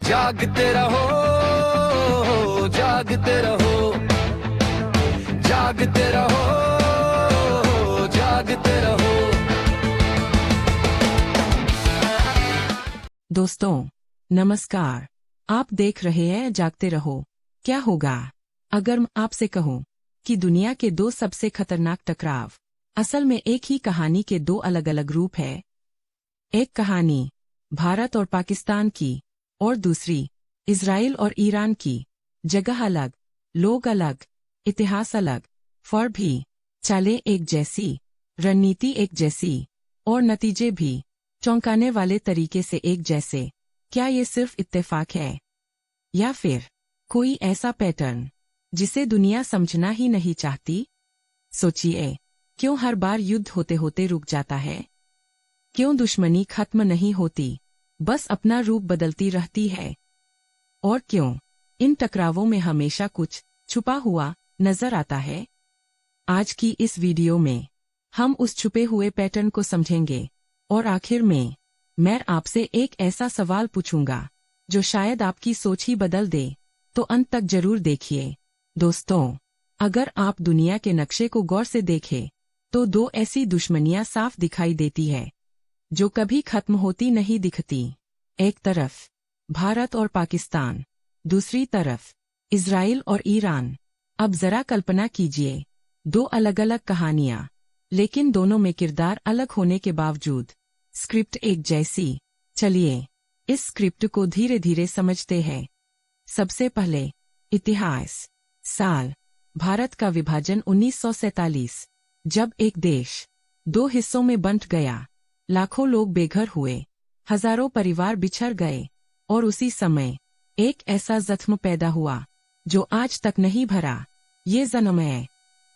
जागते रहो, जागते रहो, जागते रहो, जागते रहो। दोस्तों नमस्कार, आप देख रहे हैं जागते रहो। क्या होगा अगर मैं आपसे कहूं कि दुनिया के दो सबसे खतरनाक टकराव असल में एक ही कहानी के दो अलग अलग रूप है। एक कहानी भारत और पाकिस्तान की और दूसरी इजराइल और ईरान की। जगह अलग, लोग अलग, इतिहास अलग, फर भी, चालें एक जैसी, रणनीति एक जैसी और नतीजे भी चौंकाने वाले तरीके से एक जैसे। क्या ये सिर्फ इत्तेफाक है या फिर कोई ऐसा पैटर्न जिसे दुनिया समझना ही नहीं चाहती? सोचिए, क्यों हर बार युद्ध होते होते रुक जाता है? क्यों दुश्मनी खत्म नहीं होती, बस अपना रूप बदलती रहती है? और क्यों इन टकरावों में हमेशा कुछ छुपा हुआ नजर आता है? आज की इस वीडियो में हम उस छुपे हुए पैटर्न को समझेंगे और आखिर में मैं आपसे एक ऐसा सवाल पूछूंगा जो शायद आपकी सोच ही बदल दे। तो अंत तक जरूर देखिए। दोस्तों, अगर आप दुनिया के नक्शे को गौर से देखें तो दो ऐसी दुश्मनियां साफ दिखाई देती है जो कभी खत्म होती नहीं दिखती। एक तरफ भारत और पाकिस्तान, दूसरी तरफ इजराइल और ईरान। अब जरा कल्पना कीजिए, दो अलग अलग कहानियां, लेकिन दोनों में किरदार अलग होने के बावजूद स्क्रिप्ट एक जैसी। चलिए इस स्क्रिप्ट को धीरे धीरे समझते हैं। सबसे पहले इतिहास। साल भारत का विभाजन 1947, जब एक देश दो हिस्सों में बंट गया। लाखों लोग बेघर हुए, हजारों परिवार बिछड़ गए और उसी समय एक ऐसा जख्म पैदा हुआ जो आज तक नहीं भरा। ये जन्म है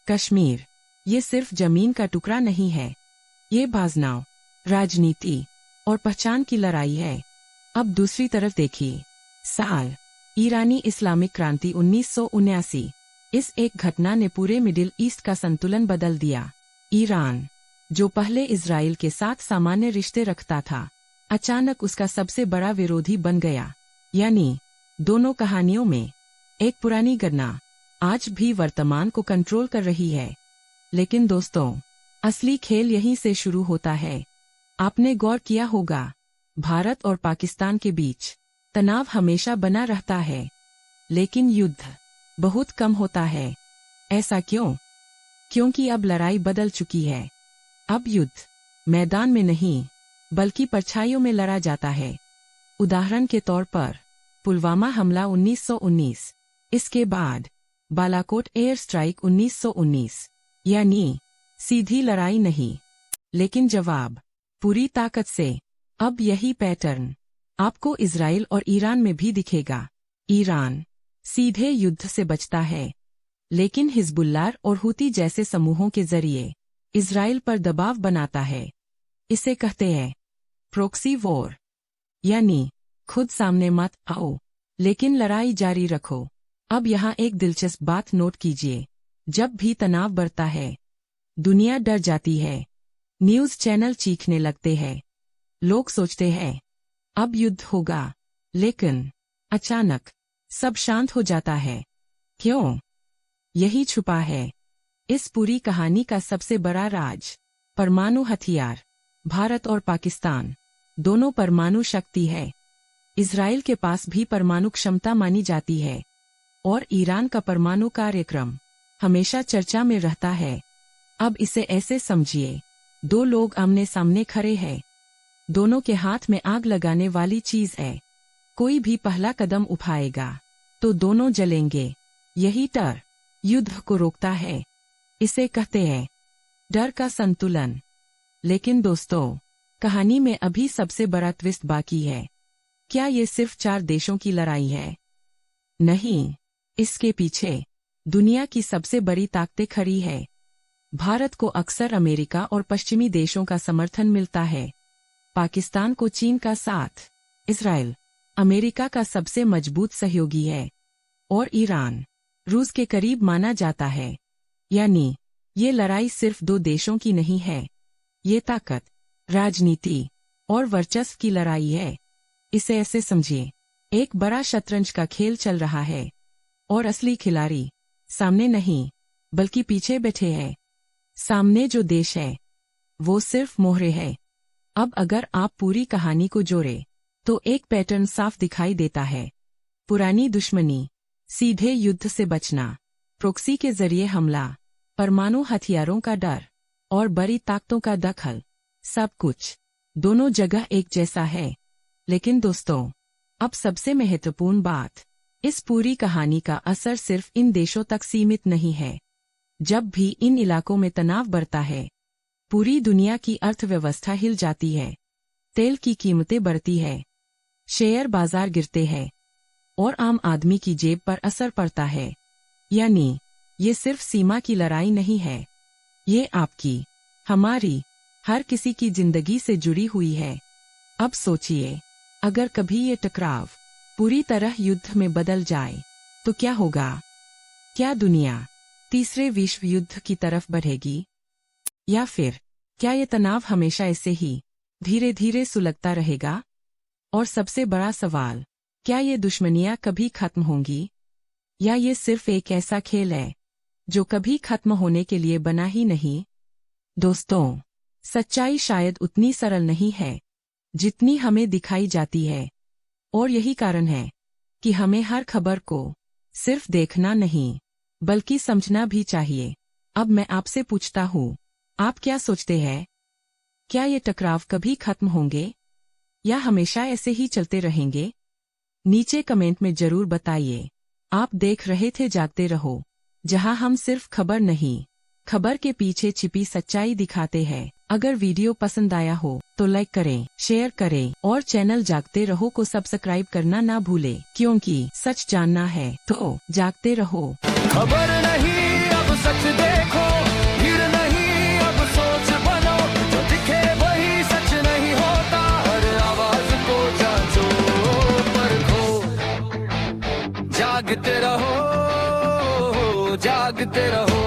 कश्मीर। ये सिर्फ जमीन का टुकड़ा नहीं है, ये भावनाओं, राजनीति और पहचान की लड़ाई है। अब दूसरी तरफ देखिए। साल ईरानी इस्लामिक क्रांति 1979। इस एक घटना ने पूरे मिडिल ईस्ट का संतुलन बदल दिया। ईरान, जो पहले इजराइल के साथ सामान्य रिश्ते रखता था, अचानक उसका सबसे बड़ा विरोधी बन गया। यानी दोनों कहानियों में एक पुरानी घटना आज भी वर्तमान को कंट्रोल कर रही है। लेकिन दोस्तों, असली खेल यहीं से शुरू होता है। आपने गौर किया होगा, भारत और पाकिस्तान के बीच तनाव हमेशा बना रहता है, लेकिन युद्ध बहुत कम होता है। ऐसा क्यों? क्योंकि अब लड़ाई बदल चुकी है। अब युद्ध मैदान में नहीं, बल्कि परछाइयों में लड़ा जाता है। उदाहरण के तौर पर पुलवामा हमला 1919, इसके बाद बालाकोट एयर स्ट्राइक 1919। यानी सीधी लड़ाई नहीं, लेकिन जवाब पूरी ताकत से। अब यही पैटर्न आपको इजराइल और ईरान में भी दिखेगा। ईरान सीधे युद्ध से बचता है, लेकिन हिजबुल्लाह और हुती जैसे समूहों के जरिए इजराइल पर दबाव बनाता है। इसे कहते हैं प्रॉक्सी वॉर, यानी खुद सामने मत आओ, लेकिन लड़ाई जारी रखो। अब यहाँ एक दिलचस्प बात नोट कीजिए। जब भी तनाव बढ़ता है, दुनिया डर जाती है, न्यूज़ चैनल चीखने लगते हैं, लोग सोचते हैं अब युद्ध होगा, लेकिन अचानक सब शांत हो जाता है। क्यों? यही छुपा है इस पूरी कहानी का सबसे बड़ा राज। परमाणु हथियार। भारत और पाकिस्तान दोनों परमाणु शक्ति है। इजराइल के पास भी परमाणु क्षमता मानी जाती है और ईरान का परमाणु कार्यक्रम हमेशा चर्चा में रहता है। अब इसे ऐसे समझिए, दो लोग आमने सामने खड़े हैं, दोनों के हाथ में आग लगाने वाली चीज है। कोई भी पहला कदम उठाएगा तो दोनों जलेंगे। यही डर युद्ध को रोकता है। इसे कहते हैं डर का संतुलन। लेकिन दोस्तों, कहानी में अभी सबसे बड़ा ट्विस्ट बाकी है। क्या ये सिर्फ चार देशों की लड़ाई है? नहीं, इसके पीछे दुनिया की सबसे बड़ी ताकतें खड़ी है। भारत को अक्सर अमेरिका और पश्चिमी देशों का समर्थन मिलता है, पाकिस्तान को चीन का साथ, इजराइल अमेरिका का सबसे मजबूत सहयोगी है और ईरान रूस के करीब माना जाता है। यानी ये लड़ाई सिर्फ दो देशों की नहीं है, ये ताकत, राजनीति और वर्चस्व की लड़ाई है। इसे ऐसे समझिए, एक बड़ा शतरंज का खेल चल रहा है और असली खिलाड़ी सामने नहीं बल्कि पीछे बैठे हैं। सामने जो देश है वो सिर्फ मोहरे है। अब अगर आप पूरी कहानी को जोड़े तो एक पैटर्न साफ दिखाई देता है। पुरानी दुश्मनी, सीधे युद्ध से बचना, प्रॉक्सी के जरिए हमला, परमाणु हथियारों का डर और बड़ी ताकतों का दखल, सब कुछ दोनों जगह एक जैसा है। लेकिन दोस्तों, अब सबसे महत्वपूर्ण बात, इस पूरी कहानी का असर सिर्फ इन देशों तक सीमित नहीं है। जब भी इन इलाकों में तनाव बढ़ता है, पूरी दुनिया की अर्थव्यवस्था हिल जाती है। तेल की कीमतें बढ़ती है, शेयर बाजार गिरते हैं और आम आदमी की जेब पर असर पड़ता है। यानी ये सिर्फ सीमा की लड़ाई नहीं है, ये आपकी, हमारी, हर किसी की जिंदगी से जुड़ी हुई है। अब सोचिए, अगर कभी ये टकराव पूरी तरह युद्ध में बदल जाए तो क्या होगा? क्या दुनिया तीसरे विश्व युद्ध की तरफ बढ़ेगी, या फिर क्या ये तनाव हमेशा ऐसे ही धीरे धीरे सुलगता रहेगा? और सबसे बड़ा सवाल, क्या ये दुश्मनियां कभी खत्म होंगी, या ये सिर्फ एक ऐसा खेल है जो कभी खत्म होने के लिए बना ही नहीं? दोस्तों, सच्चाई शायद उतनी सरल नहीं है जितनी हमें दिखाई जाती है, और यही कारण है कि हमें हर खबर को सिर्फ देखना नहीं बल्कि समझना भी चाहिए। अब मैं आपसे पूछता हूँ, आप क्या सोचते हैं? क्या ये टकराव कभी खत्म होंगे या हमेशा ऐसे ही चलते रहेंगे? नीचे कमेंट में जरूर बताइए। आप देख रहे थे जागते रहो, जहां हम सिर्फ खबर नहीं, खबर के पीछे छिपी सच्चाई दिखाते हैं। अगर वीडियो पसंद आया हो तो लाइक करें, शेयर करें और चैनल जागते रहो को सब्सक्राइब करना ना भूलें, क्योंकि सच जानना है तो जागते रहो। खबर नहीं अब सच देखो, भीड़ नहीं अब सोच बनो, जो दिखे वही सच नहीं होता, हर आवाज को जांचो परखो, जागते रहो, जागते रहो।